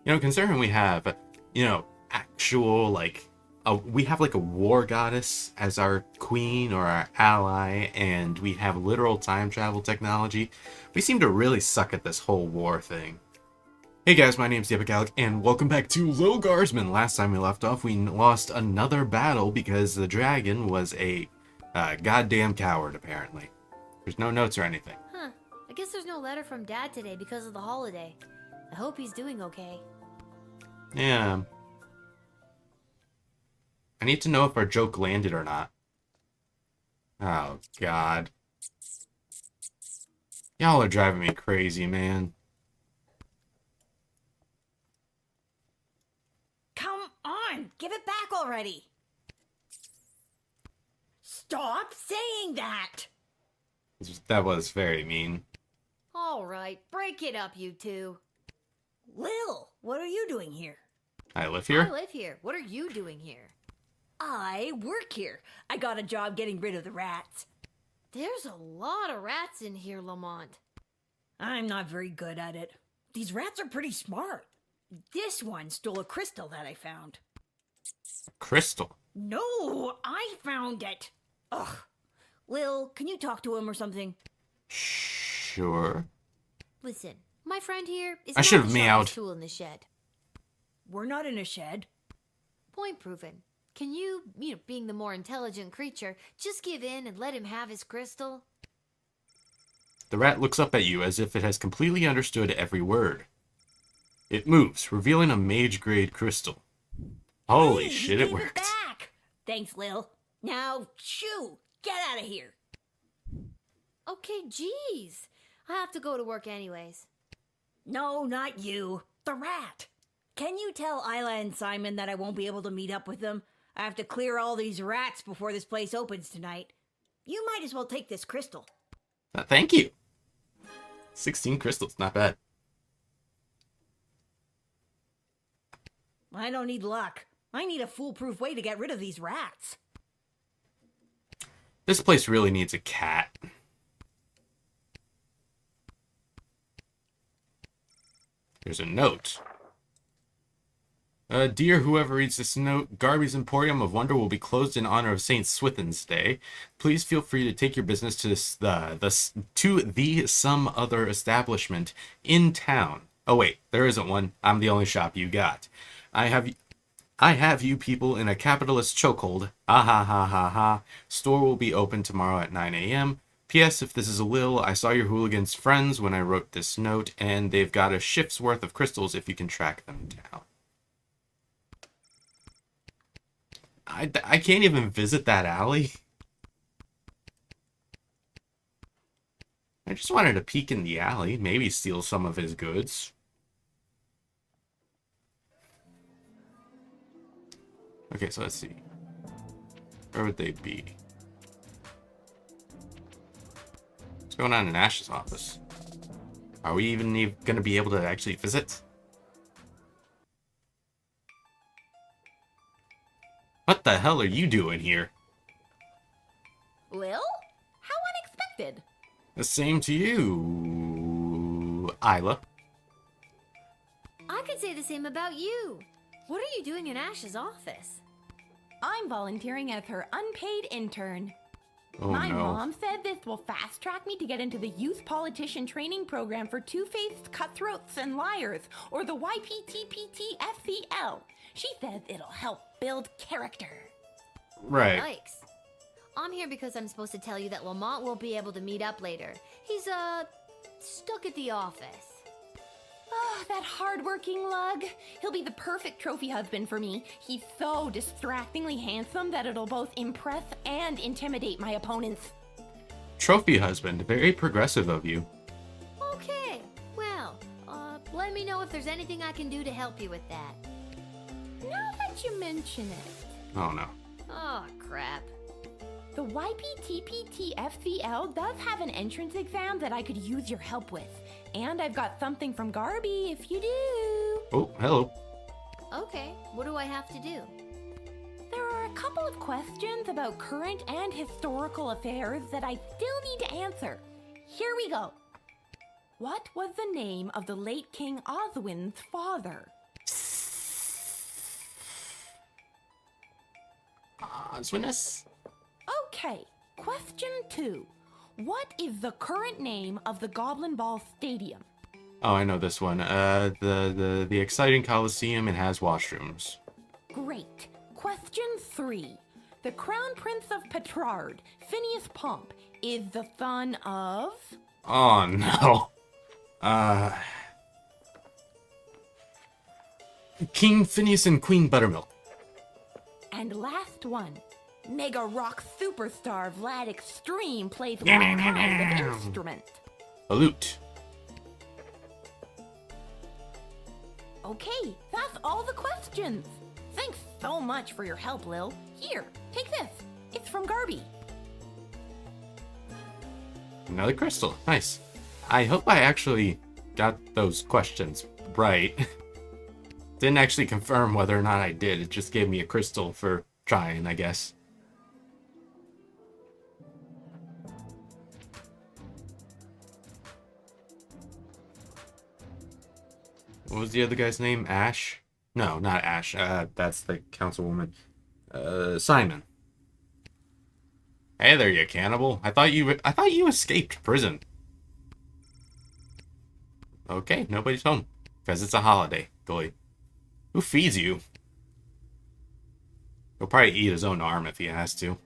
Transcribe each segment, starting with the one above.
Considering we have, actual, we have like a war goddess as our queen or our ally, and we have literal time travel technology, we seem to really suck at this whole war thing. Hey guys, my name's TheEpicAlec, and welcome back to Lil Guardsman. Last time we left off, we lost another battle because the dragon was a goddamn coward, apparently. There's no notes or anything. Huh. I guess there's no letter from Dad today because of the holiday. I hope he's doing okay. Yeah. I need to know if our joke landed or not. Oh, God. Y'all are driving me crazy, man. Come on, give it back already. Stop saying that. That was very mean. All right, break it up, you two. Lil, what are you doing here? I live here? I live here. What are you doing here? I work here. I got a job getting rid of the rats. There's a lot of rats in here, Lamont. I'm not very good at it. These rats are pretty smart. This one stole a crystal that I found. Crystal? No, I found it. Ugh. Lil, can you talk to him or something? Sure. Listen, my friend here is I not should have the meowed. sharpest tool in the shed. We're not in a shed. Point proven. Can you, being the more intelligent creature, just give in and let him have his crystal? The rat looks up at you as if it has completely understood every word. It moves, revealing a mage-grade crystal. Holy Hey, shit, he it gave worked. Back. Thanks, Lil. Now, shoo! Get out of here. Okay, geez. I have to go to work anyways. No, not you. The rat. Can you tell Isla and Simon that I won't be able to meet up with them? I have to clear all these rats before this place opens tonight. You might as well take this crystal. Thank you. 16 crystals, not bad. I don't need luck. I need a foolproof way to get rid of these rats. This place really needs a cat. There's a note. Dear whoever reads this note, Garby's Emporium of Wonder will be closed in honor of Saint Swithin's Day. Please feel free to take your business to some other establishment in town. Oh wait, there isn't one. I'm the only shop you got. I have you people in a capitalist chokehold. Ah ha ha ha ha. Store will be open tomorrow at 9 a.m. P.S. If this is a Lil, I saw your hooligans friends when I wrote this note, and they've got a shift's worth of crystals if you can track them down. I can't even visit that alley. I just wanted to peek in the alley, maybe steal some of his goods. Okay, so let's see. Where would they be? What's going on in Ash's office? Are we even going to be able to actually visit? What the hell are you doing here? Lil? How unexpected. The same to you, Isla. I could say the same about you. What are you doing in Ash's office? I'm volunteering as her unpaid intern. Oh My no. mom said this will fast track me to get into the youth politician training program for two-faced cutthroats and liars, or the YPTPTFCL. She says it'll help build character. Right. Yikes. I'm here because I'm supposed to tell you that Lamont won't be able to meet up later. He's, stuck at the office. Oh, that hardworking lug. He'll be the perfect trophy husband for me. He's so distractingly handsome that it'll both impress and intimidate my opponents. Trophy husband, very progressive of you. Okay. Well, let me know if there's anything I can do to help you with that. Now that you mention it. Oh no. Oh, crap. The YPTPTFCL does have an entrance exam that I could use your help with. And I've got something from Garby if you do. Oh, hello. Okay, what do I have to do? There are a couple of questions about current and historical affairs that I still need to answer. Here we go. What was the name of the late King Oswin's father? Swinness? Okay, question 2. What is the current name of the Goblin Ball Stadium? Oh, I know this one. The exciting Coliseum, it has washrooms. Great. Question 3. The Crown Prince of Petrard, Phineas Pomp, is the son of... Oh, no. King Phineas and Queen Buttermilk. And last one. Mega rock superstar Vlad Extreme plays what kind of instrument? A lute. Okay, that's all the questions. Thanks so much for your help, Lil. Here, take this. It's from Garby. Another crystal. Nice. I hope I actually got those questions right. Didn't actually confirm whether or not I did. It just gave me a crystal for trying, I guess. What was the other guy's name? Ash? No, not Ash. That's the councilwoman. Simon. Hey there, you cannibal. I thought you escaped prison. Okay, nobody's home. Because it's a holiday. Golly. Who feeds you? He'll probably eat his own arm if he has to.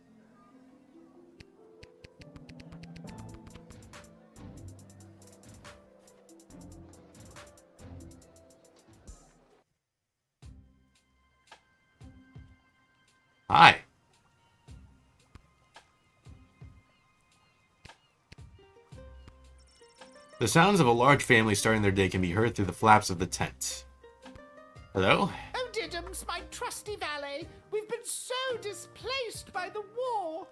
Hi. The sounds of a large family starting their day can be heard through the flaps of the tent. Hello? Oh, Diddums, my trusty valet, we've been so displaced by the war.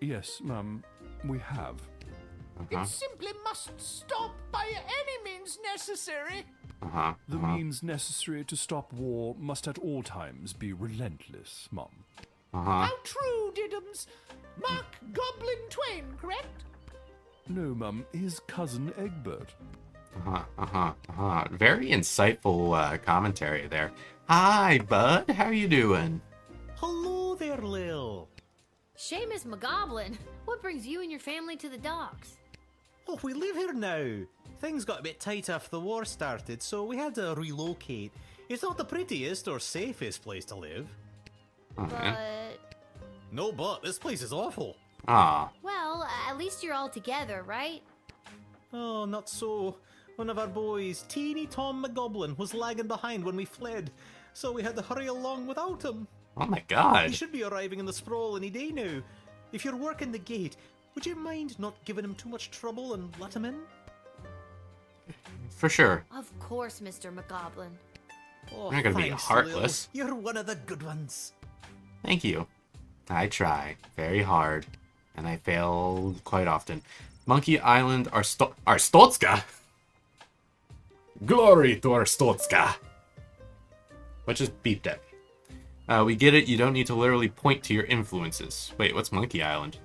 Yes, ma'am, we have. It simply must stop by any means necessary. The means necessary to stop war must at all times be relentless, mum. How true, Diddums. Mark Goblin Twain, correct? No, mum, his cousin Egbert. Very insightful commentary there. Hi, bud. How you doing? Hello there, Lil. Seamus McGoblin, what brings you and your family to the docks? Oh, we live here now. Things got a bit tight after the war started, so we had to relocate. It's not the prettiest or safest place to live. But, No, but this place is awful. Ah, well, at least you're all together, right? Oh, not so. One of our boys, teeny Tom McGoblin, was lagging behind when we fled, so we had to hurry along without him. oh my He god. should be arriving in the sprawl any day now. If you're working the gate, would you mind not giving him too much trouble and let him in? For sure. Of course, Mr. McGoblin. Oh, You're not gonna be thanks, heartless. Lil. You're one of the good ones. Thank you. I try very hard, and I fail quite often. Monkey Island, Arstotzka? Glory to Arstotzka! Which is beep deck. We get it, you don't need to literally point to your influences. Wait, what's Monkey Island?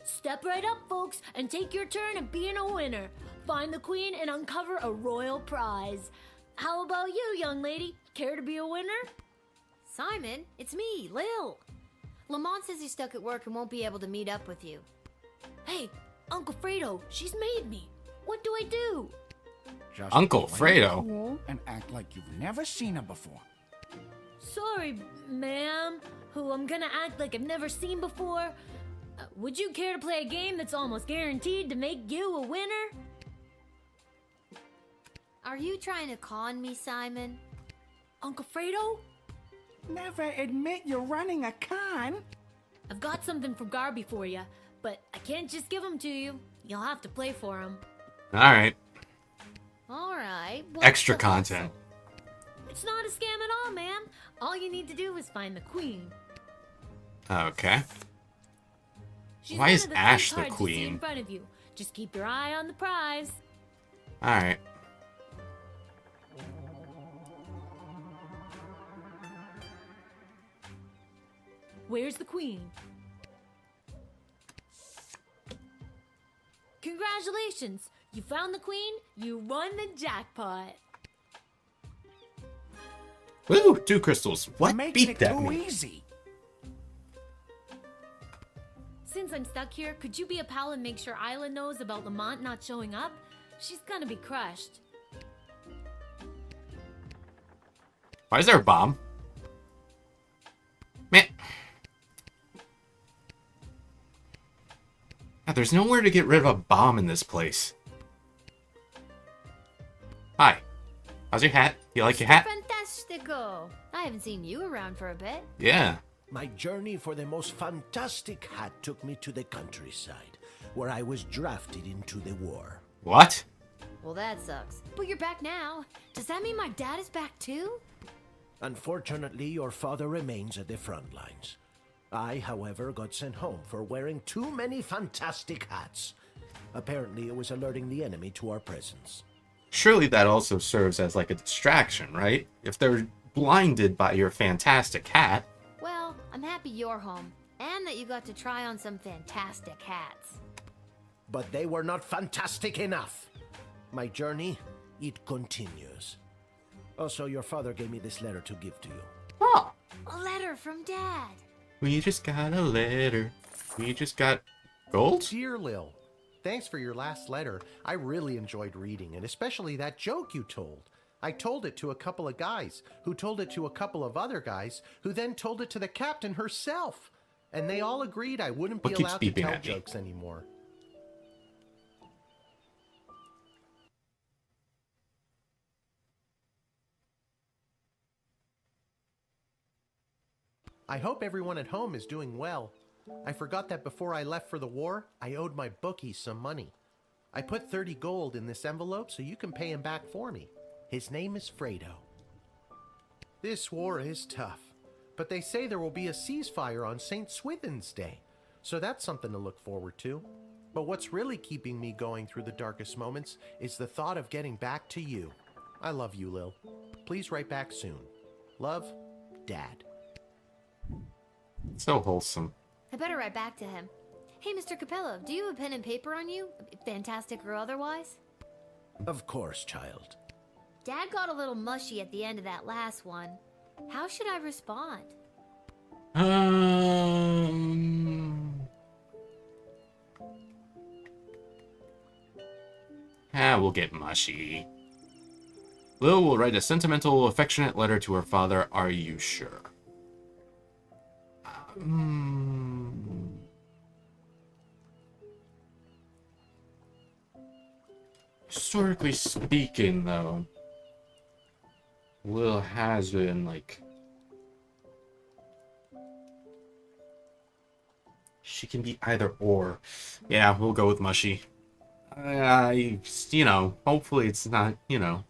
Step right up, folks, and take your turn at being a winner. Find the queen and uncover a royal prize. How about you, young lady? Care to be a winner? Simon, it's me, Lil. Lamont says he's stuck at work and won't be able to meet up with you. Hey, Uncle Fredo, she's made me. What do I do? Just Uncle play Fredo. cool and act like you've never seen her before. Sorry, ma'am, who I'm gonna act like I've never seen before. Would you care to play a game that's almost guaranteed to make you a winner? Are you trying to con me, Simon? Uncle Fredo, Never admit you're running a con. I've got something from Garby for you, but I can't just give them to you. You'll have to play for them. Alright. All right. what's Extra the hustle? content. It's not a scam at all, ma'am. All you need to do is find the queen. Okay. She's Why one is of the Ash three the cards you see queen? in front of you. Just keep your eye on the prize. Alright. Where's the queen? Congratulations! You found the queen, you won the jackpot. Woo! 2 crystals. What? You're making Beat it that too me. easy. Since I'm stuck here, could you be a pal and make sure Isla knows about Lamont not showing up? She's gonna be crushed. Why is there a bomb? Man. God, there's nowhere to get rid of a bomb in this place. Hi. How's your hat? You like your hat? Fantastical. I haven't seen you around for a bit. Yeah. My journey for the most fantastic hat took me to the countryside, where I was drafted into the war. What? Well, that sucks. But you're back now. Does that mean my dad is back too? Unfortunately, your father remains at the front lines. I, however, got sent home for wearing too many fantastic hats. Apparently, it was alerting the enemy to our presence. Surely that also serves as like a distraction, right? If they're blinded by your fantastic hat. Well, I'm happy you're home. And that you got to try on some fantastic hats. But they were not fantastic enough. My journey, it continues. Also, your father gave me this letter to give to you. Oh. A letter from Dad. We just got a letter. We just got gold? Dear Lil, thanks for your last letter. I really enjoyed reading it, especially that joke you told. I told it to a couple of guys, who told it to a couple of other guys, who then told it to the captain herself. And they all agreed I wouldn't be What keeps allowed to beeping tell at me? jokes anymore. I hope everyone at home is doing well. I forgot that before I left for the war, I owed my bookie some money. I put 30 gold in this envelope so you can pay him back for me. His name is Fredo. This war is tough, but they say there will be a ceasefire on St. Swithin's Day, so that's something to look forward to. But what's really keeping me going through the darkest moments is the thought of getting back to you. I love you, Lil. Please write back soon. Love, Dad. So wholesome. I better write back to him. Hey, Mr. Capello, do you have a pen and paper on you? Fantastic or otherwise? Of course, child. Dad got a little mushy at the end of that last one. How should I respond? We'll get mushy. Lil will write a sentimental, affectionate letter to her father. Are you sure? Historically speaking, though, Lil has been, like... She can be either or. Yeah, we'll go with mushy. You know, hopefully it's not, you know...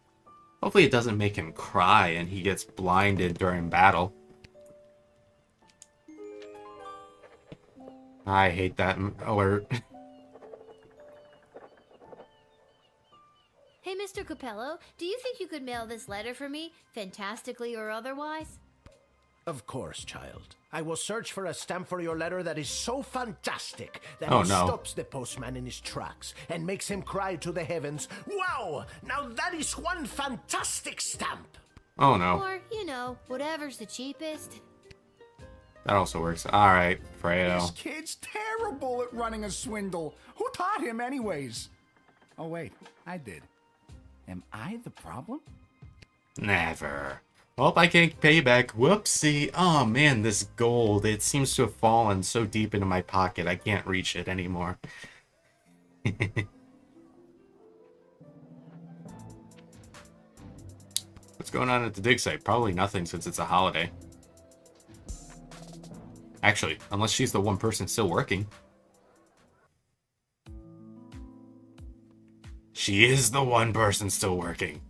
Hopefully it doesn't make him cry and he gets blinded during battle. I hate that alert. Hey, Mr. Capello, do you think you could mail this letter for me, fantastically or otherwise? Of course, child. I will search for a stamp for your letter that is so fantastic that Oh, it no. stops the postman in his tracks and makes him cry to the heavens, "Wow! Now that is one fantastic stamp!" Oh no. Or, you know, whatever's the cheapest. That also works. Alright, This Fredo. kid's terrible at running a swindle. Who taught him anyways? Oh wait, I did. Am I the problem? Never. Well, I can't pay you back. Whoopsie. Oh man, this gold. It seems to have fallen so deep into my pocket, I can't reach it anymore. What's going on at the dig site? Probably nothing since it's a holiday. Actually, unless she's the one person still working. She is the one person still working.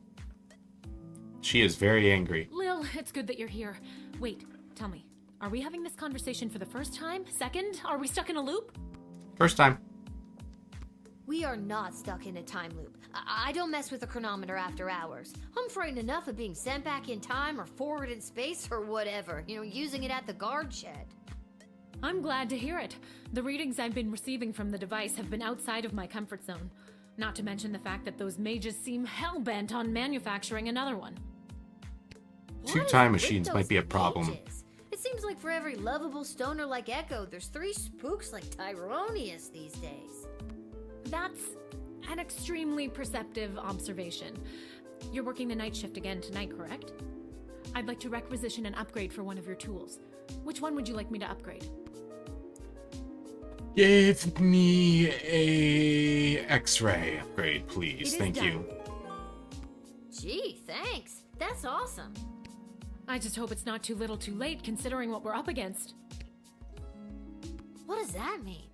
She is very angry. Lil, it's good that you're here. Wait, tell me, are we having this conversation for the first time? Second? Are we stuck in a loop? First time. We are not stuck in a time loop. I don't mess with the chronometer after hours. I'm frightened enough of being sent back in time or forward in space or whatever. You know, using it at the guard shed. I'm glad to hear it. The readings I've been receiving from the device have been outside of my comfort zone. Not to mention the fact that those mages seem hell-bent on manufacturing another one. Two What is time with machines those might be a problem. pages? It seems like for every lovable stoner like Echo, there's 3 spooks like Tyronius these days. That's an extremely perceptive observation. You're working the night shift again tonight, correct? I'd like to requisition an upgrade for one of your tools. Which one would you like me to upgrade? Give me a X-ray upgrade, please. Thank you. Gee, thanks. That's awesome. I just hope it's not too little too late considering what we're up against. What does that mean?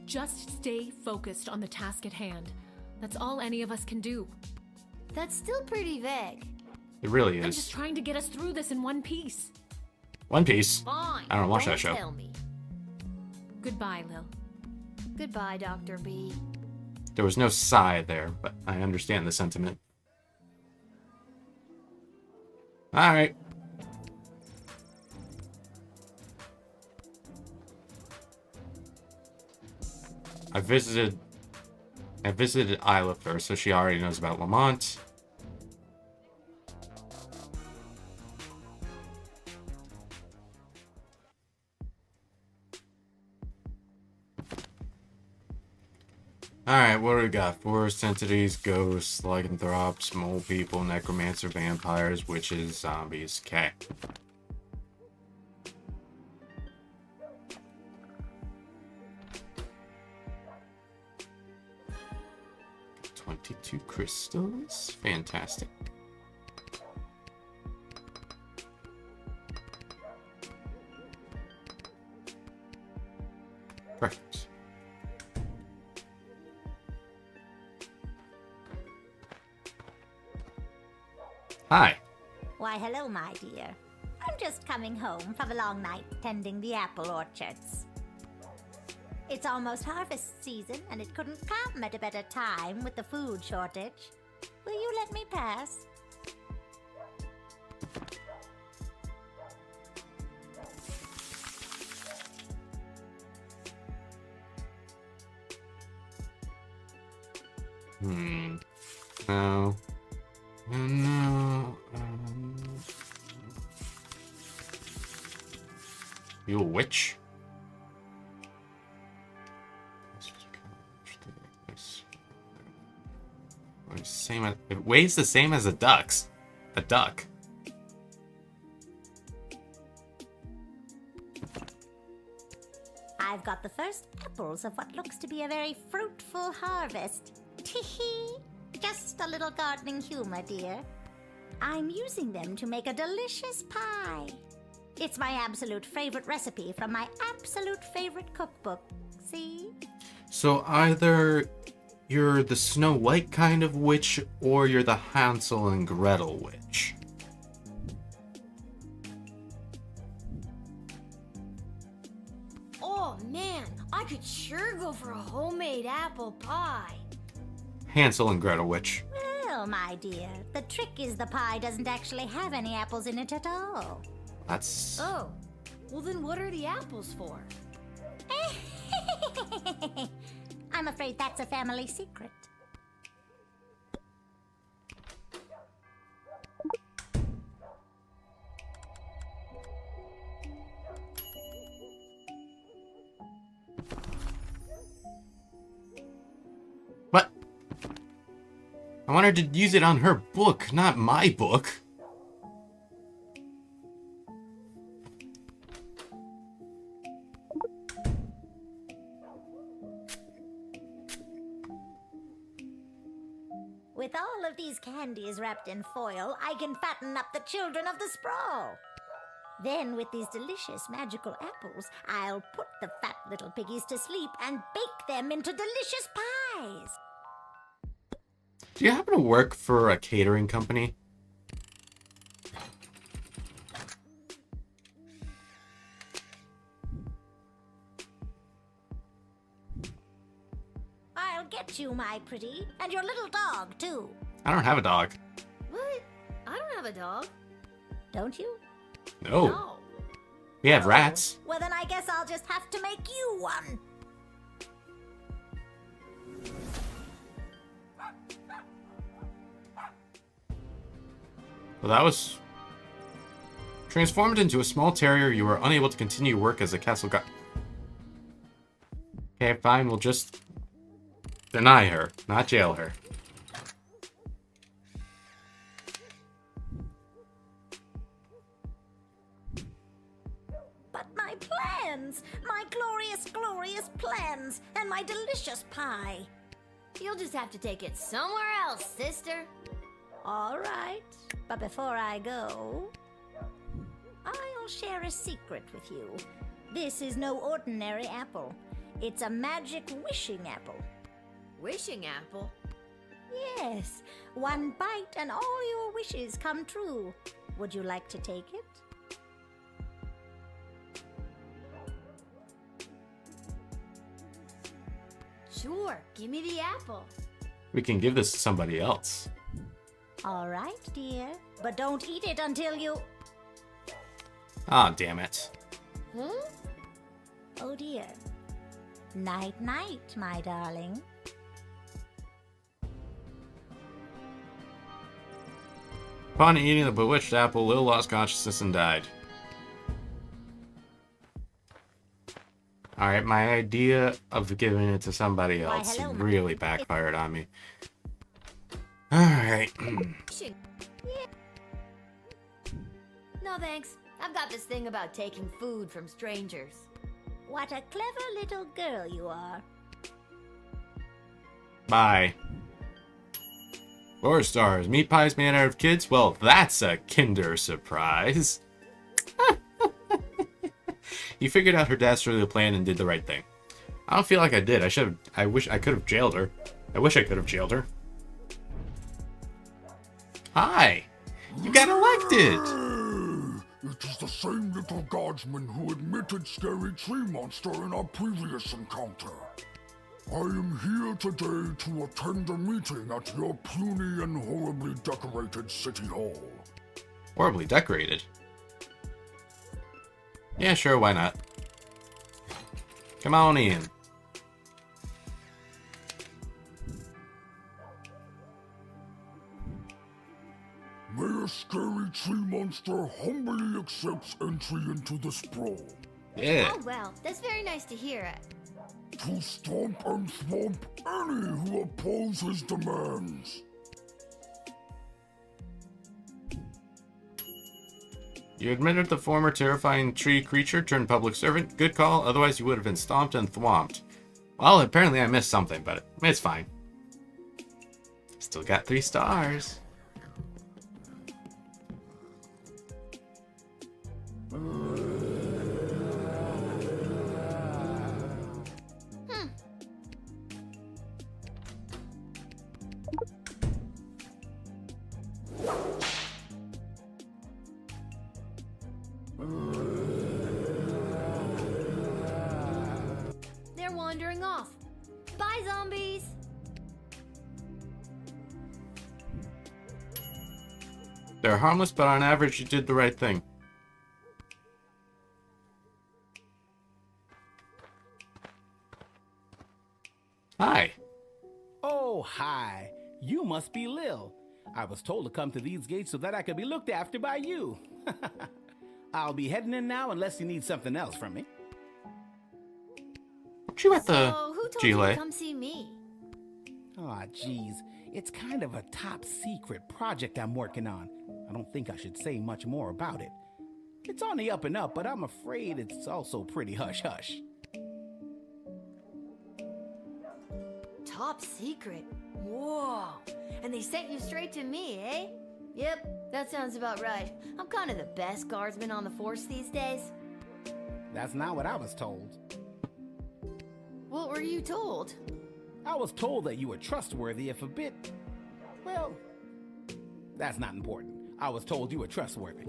Just stay focused on the task at hand. That's all any of us can do. That's still pretty vague. It really I'm just is. trying to get us through this in one piece. One Piece. Fine. I don't watch that Don't show. Tell me. Goodbye, Lil. Goodbye, Dr. B. There was no sigh there, but I understand the sentiment. Alright. I visited Isla first, so she already knows about Lamont. Alright, what do we got? Forest entities, ghosts, lycanthropes, mole people, necromancer, vampires, witches, zombies. Okay. $22 crystals. Fantastic. Perfect. Hi. Why, hello, my dear. I'm just coming home from a long night tending the apple orchards. It's almost harvest season, and it couldn't come at a better time with the food shortage. Will you let me pass? No. No. You a witch? It weighs the same as a duck's. A duck. I've got the first apples of what looks to be a very fruitful harvest. Tee-hee! Just a little gardening humor, dear. I'm using them to make a delicious pie. It's my absolute favorite recipe from my absolute favorite cookbook. See? So either you're the Snow White kind of witch, or you're the Hansel and Gretel witch. Oh man, I could sure go for a homemade apple pie. Hansel and Gretel witch. Well, my dear, the trick is the pie doesn't actually have any apples in it at all. That's... Oh, well then what are the apples for? I'm afraid that's a family secret. What? I wanted to use it on her book, not my book. With all of these candies wrapped in foil, I can fatten up the children of the sprawl. Then, with these delicious magical apples, I'll put the fat little piggies to sleep and bake them into delicious pies. Do you happen to work for a catering company? I'll get you, my pretty, and your little dog, too. I don't have a dog. What? I don't have a dog. Don't you? No. No. We have rats. Well, then I guess I'll just have to make you one. Well, that was Transformed into a small terrier, you are unable to continue work as a castle guard. Okay, fine, we'll just deny her, not jail her. But my plans! My glorious, glorious plans! And my delicious pie! You'll just have to take it somewhere else, sister. All right, but before I go, I'll share a secret with you. This is no ordinary apple. It's a magic wishing apple. Wishing apple? Yes, one bite and all your wishes come true. Would you like to take it? Sure, give me the apple. We can give this to somebody else. All right, dear. But don't eat it until you... Ah, damn it. Huh? Oh dear. Night-night, my darling. Upon eating the bewitched apple, Lil lost consciousness and died. Alright, my idea of giving it to somebody else really backfired on me. Alright. No thanks. I've got this thing about taking food from strangers. What a clever little girl you are. Bye. 4 stars. Meat pies made out of kids? Well, that's a Kinder surprise. You figured out her dastardly plan and did the right thing. I don't feel like I did. I wish I could have jailed her. I wish I could have jailed her. Hi. You got elected. It is the same little guardsman who admitted scary tree monster in our previous encounter. I am here today to attend a meeting at your puny and horribly decorated city hall. Horribly decorated? Yeah, sure, why not? Come on in. May a scary tree monster humbly accepts entry into this brawl. Yeah. Oh well, that's very nice to hear. To stomp and swamp any who oppose his demands. You admitted the former terrifying tree creature turned public servant. Good call, otherwise you would have been stomped and thwomped. Well, apparently I missed something, but it's fine. Still got 3 stars. They're wandering off. Bye, zombies! They're harmless, but on average you did the right thing. Hi. Oh, hi. You must be Lil. I was told to come to these gates so that I could be looked after by you. I'll be heading in now unless you need something else from me. Aren't you at the So, who told you to come see me? Aw, geez. It's kind of a top secret project I'm working on. I don't think I should say much more about it. It's on the up and up, but I'm afraid it's also pretty hush-hush. Top secret? Whoa! And they sent you straight to me, eh? Yep, that sounds about right. I'm kind of the best guardsman on the force these days. That's not what I was told. What were you told? I was told that you were trustworthy if a bit... Well, that's not important. I was told you were trustworthy.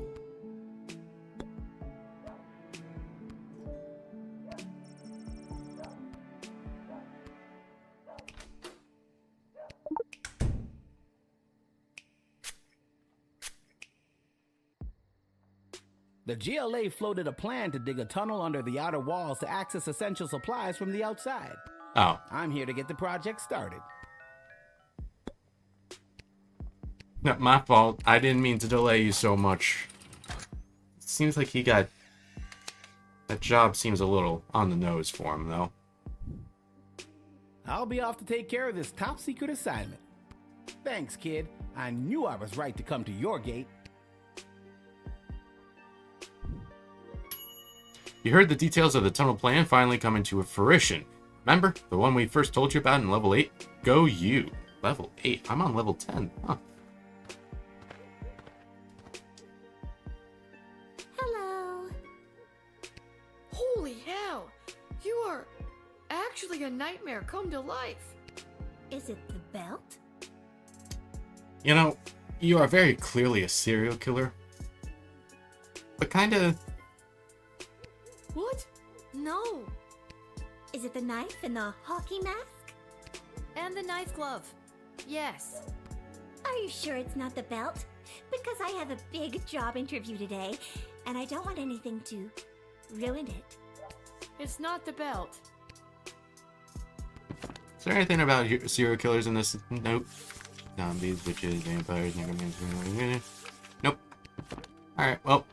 The GLA floated a plan to dig a tunnel under the outer walls to access essential supplies from the outside. Oh. I'm here to get the project started. Not my fault. I didn't mean to delay you so much. seems like he got... That job seems a little on the nose for him, though. I'll be off to take care of this top secret assignment. Thanks, kid. I knew I was right to come to your gate. You heard the details of the tunnel plan finally coming to fruition. Remember, the one we first told you about in level 8? Go you. Level 8? I'm on level 10. Huh. Hello. Holy hell! You are actually a nightmare come to life. Is it the belt? You know, you are very clearly a serial killer. But kinda... What? No. Is it the knife and the hockey mask? And the knife glove. Yes. Are you sure it's not the belt? Because I have a big job interview today, and I don't want anything to ruin it. It's not the belt. Is there anything about serial killers in this note? Zombies, bitches, vampires, necromancers... Nope. Alright, well.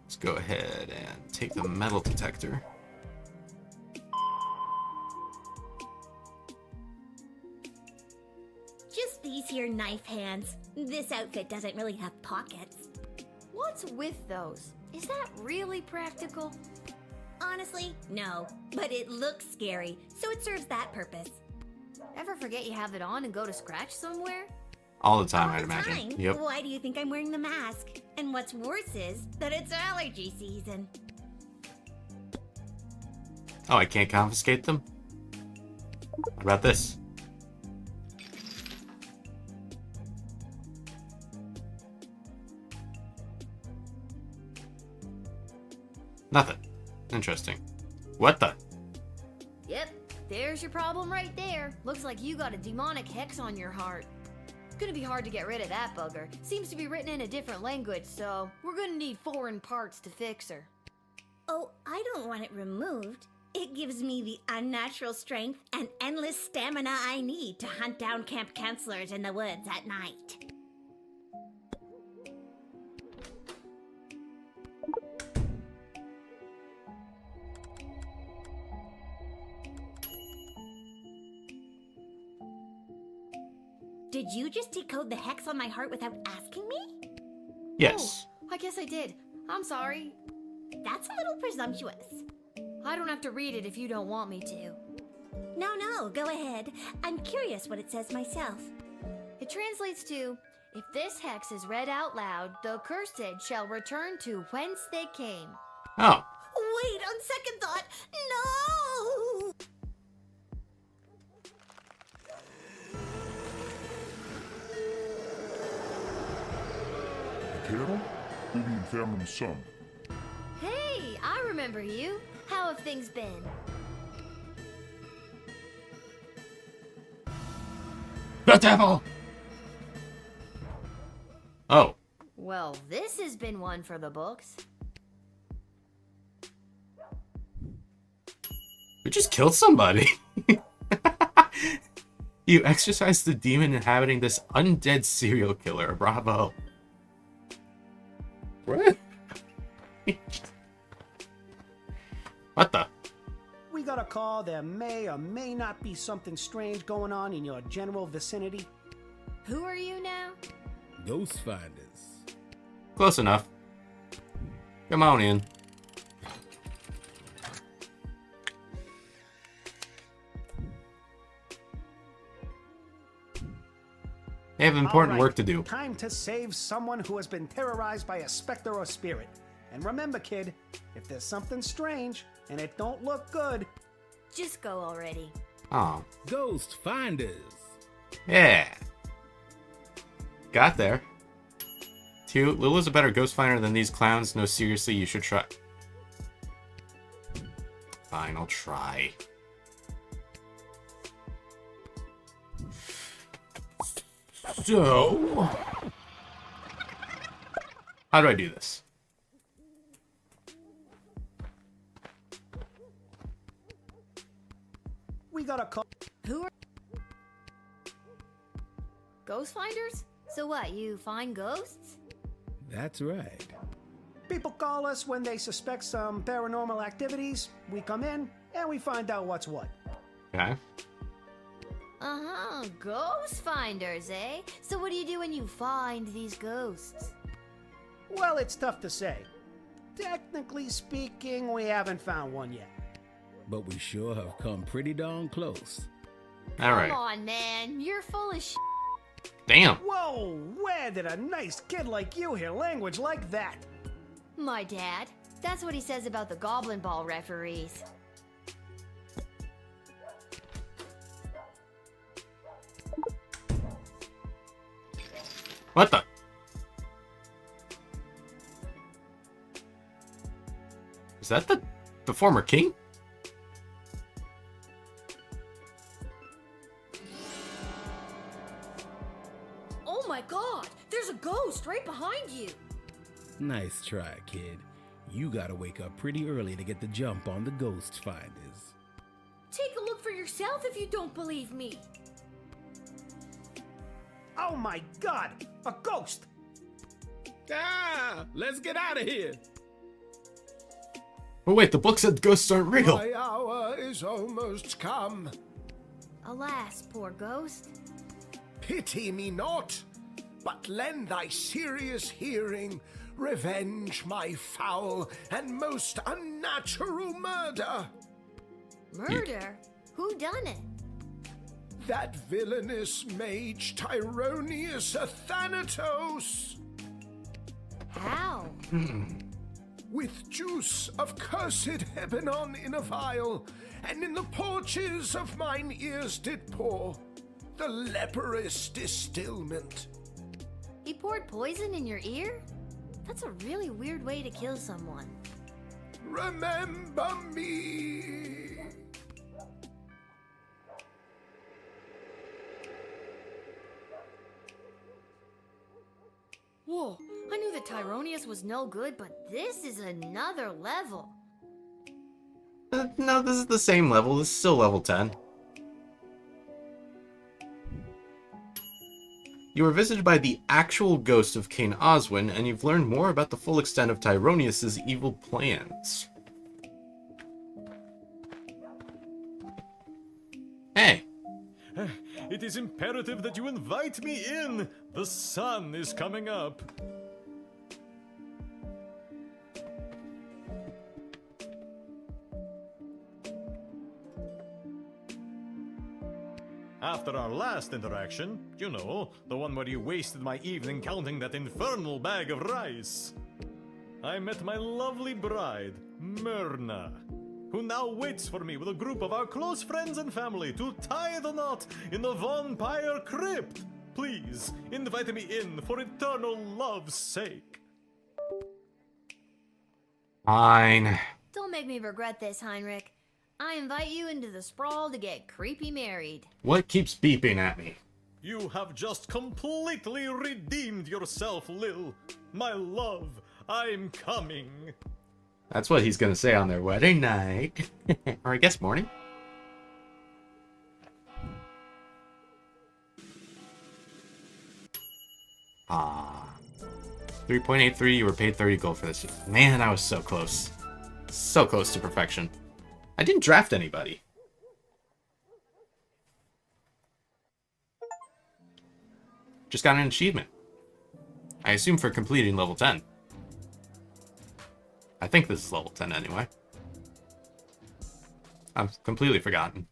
Let's go ahead and take the metal detector. Just these here knife hands. This outfit doesn't really have pockets. What's with those? Is that really practical? Honestly, no. But it looks scary, so it serves that purpose. Ever forget you have it on and go to scratch somewhere? All the time, All I'd the imagine. time? Yep. Why do you think I'm wearing the mask? And what's worse is that it's allergy season. Oh, I can't confiscate them? What about this? Nothing. Interesting. What the? Yep, there's your problem right there. Looks like you got a demonic hex on your heart. Gonna be hard to get rid of that bugger. Seems to be written in a different language, so we're gonna need foreign parts to fix her. Oh, I don't want it removed. It gives me the unnatural strength and endless stamina I need to hunt down camp counselors in the woods at night. Did you just decode the hex on my heart without asking me? Yes. Oh, I guess I did. I'm sorry. That's a little presumptuous. I don't have to read it if you don't want me to. No, go ahead. I'm curious what it says myself. It translates to, if this hex is read out loud, the cursed shall return to whence they came. Oh. Wait, on second thought, no! Kerel? Baby entfernen Son. Hey, I remember you. How have things been? The devil! Oh. Well, this has been one for the books. We just killed somebody. You exorcised the demon inhabiting this undead serial killer. Bravo. What? What the? We got a call there may or may not be something strange going on in your general vicinity. Who are you now? Ghost finders. Close enough. Come on in. They have important All right, work to do. Time to save someone who has been terrorized by a specter or spirit. And remember, kid, if there's something strange and it don't look good, just go already. Oh. Ghost finders. Yeah. Got there. 2. Lula's a better ghost finder than these clowns. No, seriously, you should try. Fine, I'll try. So, how do I do this? we got a call. Who are ghost finders? So what, you find ghosts? That's right. People call us when they suspect some paranormal activities. We come in and we find out what's what. Okay. Uh-huh, ghost finders, eh? So what do you do when you find these ghosts? Well, it's tough to say. Technically speaking, we haven't found one yet. But we sure have come pretty darn close. All right. Come on, man, you're full of sh**. Damn. Whoa, where did a nice kid like you hear language like that? My dad. That's what he says about the Goblin Ball referees. What the? Is that the former king? Oh my god, there's a ghost right behind you. Nice try, kid. You gotta wake up pretty early to get the jump on the ghost finders. Take a look for yourself if you don't believe me. Oh my god, a ghost! Ah, let's get out of here. Oh wait, the book said ghosts aren't real. My hour is almost come. Alas, poor ghost. Pity me not, but lend thy serious hearing, revenge my foul and most unnatural murder. Murder? Who done it? That villainous mage Tyronius Athanatos. How? With juice of cursed Hebenon in a vial, and in the porches of mine ears did pour the leprous distilment. He poured poison in your ear? That's a really weird way to kill someone. Remember me. Whoa, I knew that Tyronius was no good, but this is another level. No, this is the same level. This is still level 10. You were visited by the actual ghost of King Oswin, and you've learned more about the full extent of Tyronius's evil plans. Hey. It is imperative that you invite me in. The sun is coming up. After our last interaction, you know, the one where you wasted my evening counting that infernal bag of rice, I met my lovely bride, Myrna, who now waits for me with a group of our close friends and family to tie the knot in the vampire crypt. Please, invite me in for eternal love's sake. Fine. Don't make me regret this, Heinrich. I invite you into the sprawl to get creepy married. What keeps beeping at me? You have just completely redeemed yourself, Lil. My love, I'm coming. That's what he's gonna say on their wedding night. Or I guess morning. Ah. 3.83, you were paid 30 gold for this. Man, I was so close. So close to perfection. I didn't draft anybody. Just got an achievement. I assume for completing level 10. I think this is level 10 anyway. I've completely forgotten.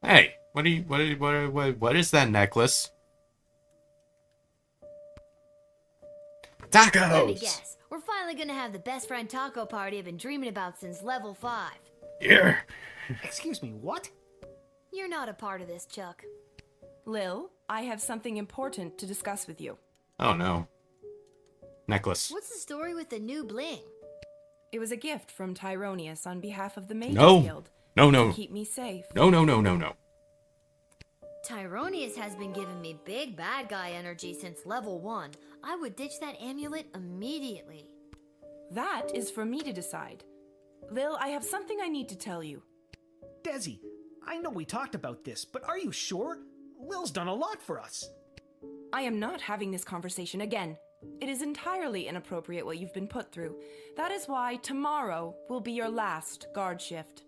Hey, what is that necklace? Tacos! Let me guess. We're finally gonna have the best friend taco party I've been dreaming about since level 5. Yeah. Excuse me, what? You're not a part of this, Chuck. Lil, I have something important to discuss with you. Oh no. Necklace. What's the story with the new bling? It was a gift from Tyronius on behalf of the Mages No. Guild. No, no. To keep me safe. No, no, no, no, no. Tyronius has been giving me big bad guy energy since level 1. I would ditch that amulet immediately. That is for me to decide. Lil, I have something I need to tell you. Desi, I know we talked about this, but are you sure? Lil's done a lot for us. I am not having this conversation again. It is entirely inappropriate what you've been put through. That is why tomorrow will be your last guard shift.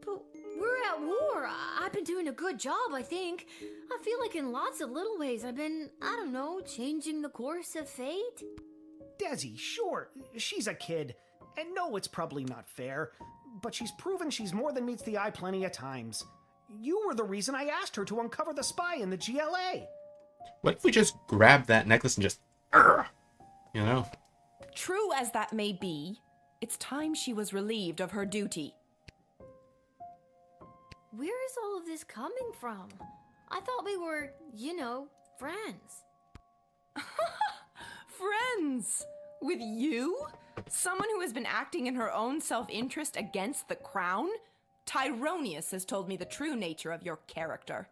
But we're at war. I've been doing a good job, I think. I feel like in lots of little ways I've been, I don't know, changing the course of fate. Desi, sure, she's a kid. And no, it's probably not fair. But she's proven she's more than meets the eye plenty of times. You were the reason I asked her to uncover the spy in the GLA. What if we just grab that necklace and just, you know? True as that may be, it's time she was relieved of her duty. Where is all of this coming from? I thought we were, you know, friends. Friends? With you? Someone who has been acting in her own self-interest against the crown? Tyronius has told me the true nature of your character.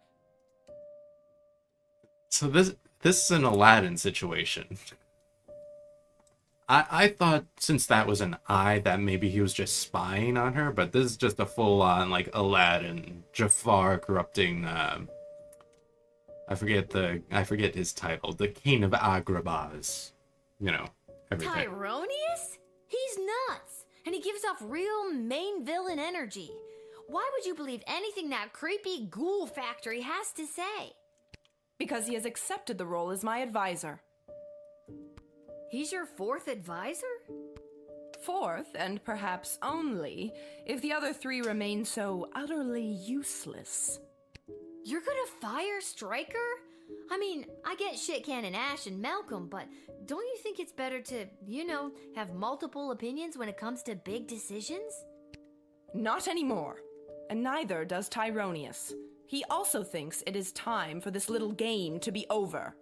So this is an Aladdin situation. I thought since that was an eye that maybe he was just spying on her, but this is just a full-on like Aladdin, Jafar corrupting. I forget his title, the King of Agrabah's. You know, everything. Tyronius? He's nuts, and he gives off real main villain energy. Why would you believe anything that creepy ghoul factory has to say? Because he has accepted the role as my advisor. He's your fourth advisor? Fourth, and perhaps only, if the other three remain so utterly useless. You're gonna fire Stryker? I mean, I get Shit Cannon Ash and Malcolm, but don't you think it's better to, you know, have multiple opinions when it comes to big decisions? Not anymore. And neither does Tyronius. He also thinks it is time for this little game to be over.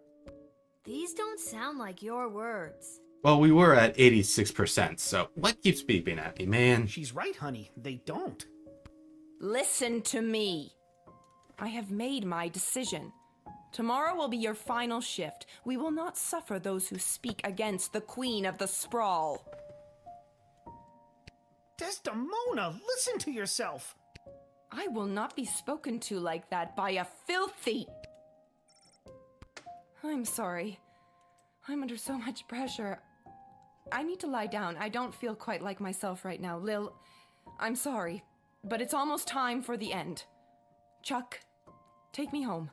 These don't sound like your words. Well, we were at 86%, so what keeps beeping at me, man? She's right, honey. They don't. Listen to me. I have made my decision. Tomorrow will be your final shift. We will not suffer those who speak against the Queen of the Sprawl. Desdemona, listen to yourself. I will not be spoken to like that by a filthy... I'm sorry. I'm under so much pressure. I need to lie down. I don't feel quite like myself right now. Lil, I'm sorry, but it's almost time for the end. Chuck, take me home.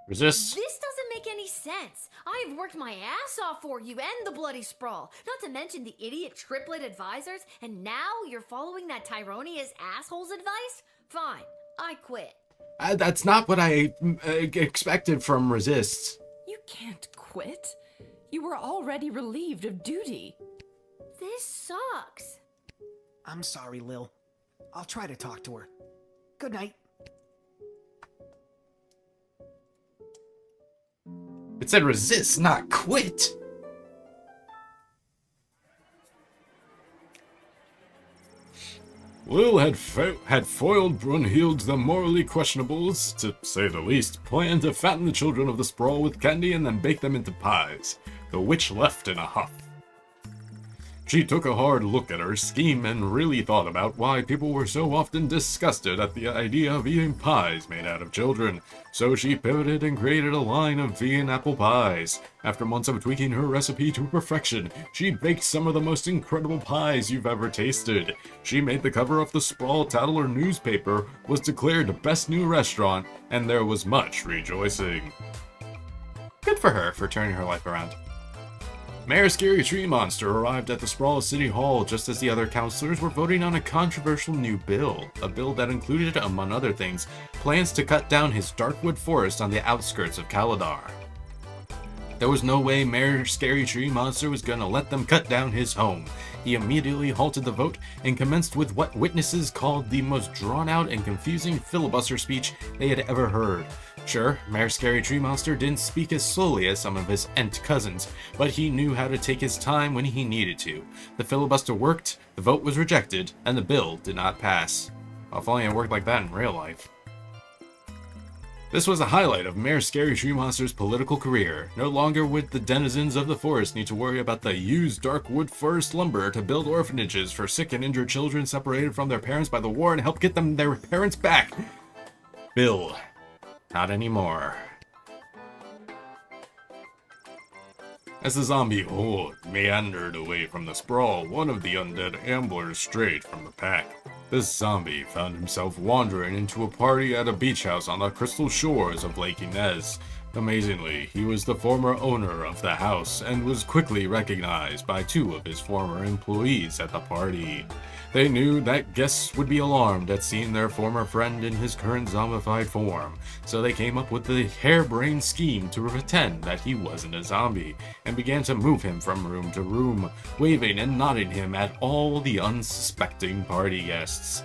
Resist. This doesn't make any sense. I've worked my ass off for you and the Bloody Sprawl, not to mention the idiot triplet advisors, and now you're following that Tyronius asshole's advice? Fine, I quit. That's not what I expected from Resist. You can't quit. You were already relieved of duty. This sucks. I'm sorry, Lil. I'll try to talk to her. Good night. It said resist, not quit. Lil had foiled Brunhilde the morally questionables, to say the least, planned to fatten the children of the sprawl with candy and then bake them into pies. The witch left in a huff. She took a hard look at her scheme and really thought about why people were so often disgusted at the idea of eating pies made out of children. So she pivoted and created a line of vegan apple pies. After months of tweaking her recipe to perfection, she baked some of the most incredible pies you've ever tasted. She made the cover of the Sprawl Tattler newspaper, was declared best new restaurant, and there was much rejoicing. Good for her for turning her life around. Mayor Scary Tree Monster arrived at the Sprawl City Hall just as the other councilors were voting on a controversial new bill. A bill that included, among other things, plans to cut down his Darkwood forest on the outskirts of Kaladar. There was no way Mayor Scary Tree Monster was gonna let them cut down his home. He immediately halted the vote and commenced with what witnesses called the most drawn-out and confusing filibuster speech they had ever heard. Sure, Mayor Scary Tree Monster didn't speak as slowly as some of his Ent cousins, but he knew how to take his time when he needed to. The filibuster worked, the vote was rejected, and the bill did not pass. Well, if only it worked like that in real life. This was a highlight of Mayor Scary Tree Monster's political career. No longer would the denizens of the forest need to worry about the used Darkwood forest lumber to build orphanages for sick and injured children separated from their parents by the war and help get them their parents back. Bill. Not anymore. As the zombie horde meandered away from the sprawl, one of the undead amblers strayed from the pack. This zombie found himself wandering into a party at a beach house on the crystal shores of Lake Inez. Amazingly, he was the former owner of the house and was quickly recognized by two of his former employees at the party. They knew that guests would be alarmed at seeing their former friend in his current zombified form, so they came up with the harebrained scheme to pretend that he wasn't a zombie, and began to move him from room to room, waving and nodding him at all the unsuspecting party guests.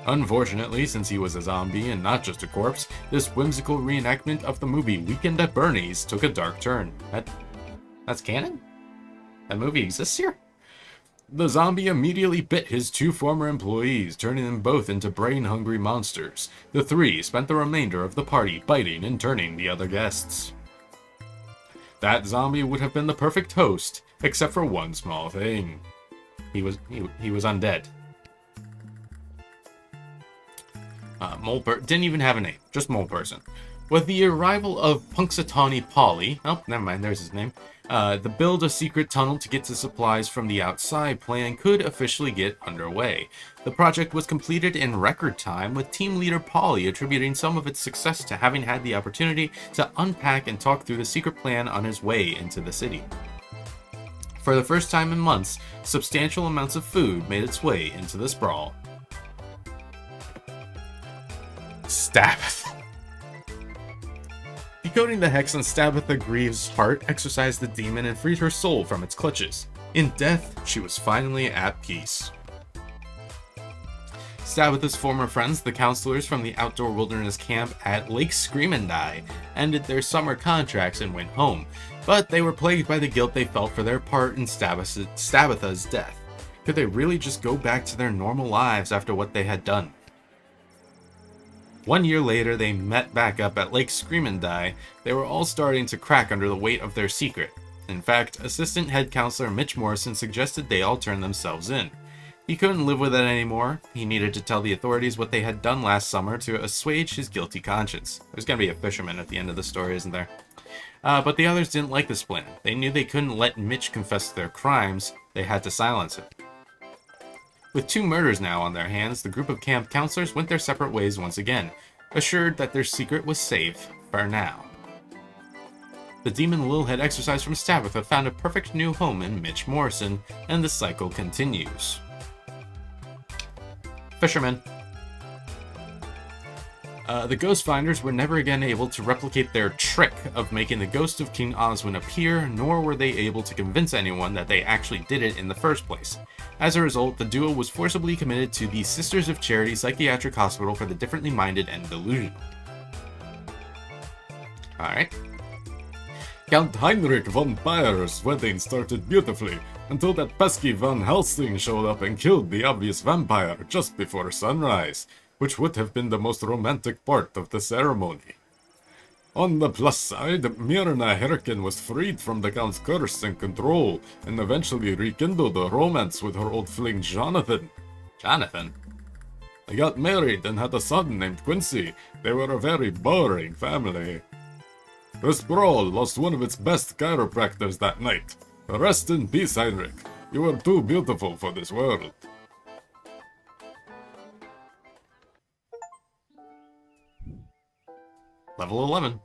Unfortunately, since he was a zombie and not just a corpse, this whimsical reenactment of the movie Weekend at Bernie's took a dark turn. That's canon? That movie exists here? The zombie immediately bit his two former employees, turning them both into brain-hungry monsters. The three spent the remainder of the party biting and turning the other guests. That zombie would have been the perfect host, except for one small thing. He was undead. Didn't even have a name, just Mole Person. With the arrival of Punxsutawney Polly, oh, never mind, there's his name, the build a secret tunnel to get to supplies from the outside plan could officially get underway. The project was completed in record time, with team leader Polly attributing some of its success to having had the opportunity to unpack and talk through the secret plan on his way into the city. For the first time in months, substantial amounts of food made its way into the sprawl. Stabbath. Decoding the hex on Stabbatha Greaves' heart exorcised the demon and freed her soul from its clutches. In death, she was finally at peace. Stabbatha's former friends, the counselors from the outdoor wilderness camp at Lake Screamandie, ended their summer contracts and went home, but they were plagued by the guilt they felt for their part in Stabbatha's death. Could they really just go back to their normal lives after what they had done? 1 year later, they met back up at Lake Screamandie. They were all starting to crack under the weight of their secret. In fact, assistant head counselor Mitch Morrison suggested they all turn themselves in. He couldn't live with it anymore. He needed to tell the authorities what they had done last summer to assuage his guilty conscience. There's gonna be a fisherman at the end of the story, isn't there? But the others didn't like this plan. They knew they couldn't let Mitch confess their crimes. They had to silence him. With 2 murders now on their hands, the group of camp counselors went their separate ways once again, assured that their secret was safe for now. The demon Lil had exorcised from Stabbatha found a perfect new home in Mitch Morrison, and the cycle continues. Fishermen. The Ghost Finders were never again able to replicate their trick of making the ghost of King Oswin appear, nor were they able to convince anyone that they actually did it in the first place. As a result, the duo was forcibly committed to the Sisters of Charity Psychiatric Hospital for the Differently Minded and Delusional. Alright. Count Heinrich von Bayer's wedding started beautifully, until that pesky Van Helsing showed up and killed the obvious vampire just before sunrise, which would have been the most romantic part of the ceremony. On the plus side, Myrna Herken was freed from the Count's curse and control, and eventually rekindled a romance with her old fling Jonathan. Jonathan? They got married and had a son named Quincy. They were a very boring family. The sprawl lost one of its best chiropractors that night. Rest in peace, Heinrich. You were too beautiful for this world. Level 11.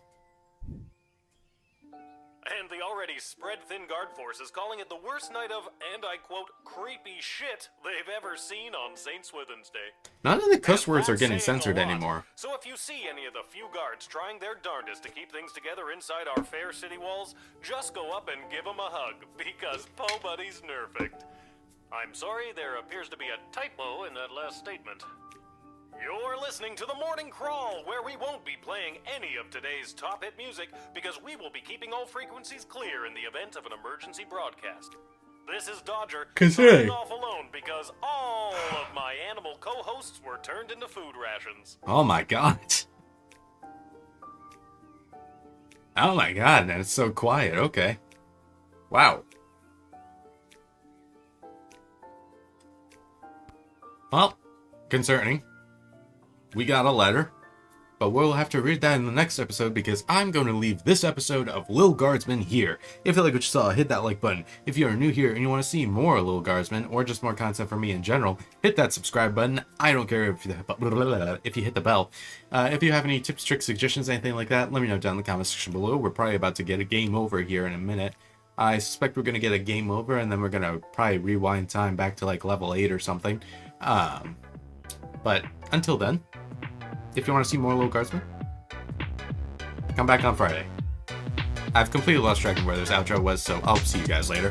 And the already spread-thin guard force is calling it the worst night of, and I quote, creepy shit they've ever seen on St. Swithin's Day. None of the cuss words are getting That's saying censored a lot. anymore. So if you see any of the few guards trying their darndest to keep things together inside our fair city walls, just go up and give them a hug, because Po Buddy's nerfed. I'm sorry, there appears to be a typo in that last statement. You're listening to the Morning Crawl, where we won't be playing any of today's top hit music because we will be keeping all frequencies clear in the event of an emergency broadcast. This is Dodger, signing off alone because all of my animal co-hosts were turned into food rations. Oh my god. Oh my god, and it's so quiet. Okay. Wow. Well, concerning. We got a letter, But we'll have to read that in the next episode because I'm going to leave this episode of Lil Guardsman here. If you like what you saw, hit that like button. If you are new here and you want to see more Lil Guardsman or just more content from me in general, hit that subscribe button. I don't care if you hit the bell. If you have any tips, tricks, suggestions, anything like that, let me know down in the comment section below. We're probably about to get a game over here in a minute. I suspect we're going to get a game over and then we're going to probably rewind time back to like level 8 or something. But until then, if you want to see more Lil Guardsman, come back on Friday. I've completely lost track of where this outro was, so I'll see you guys later.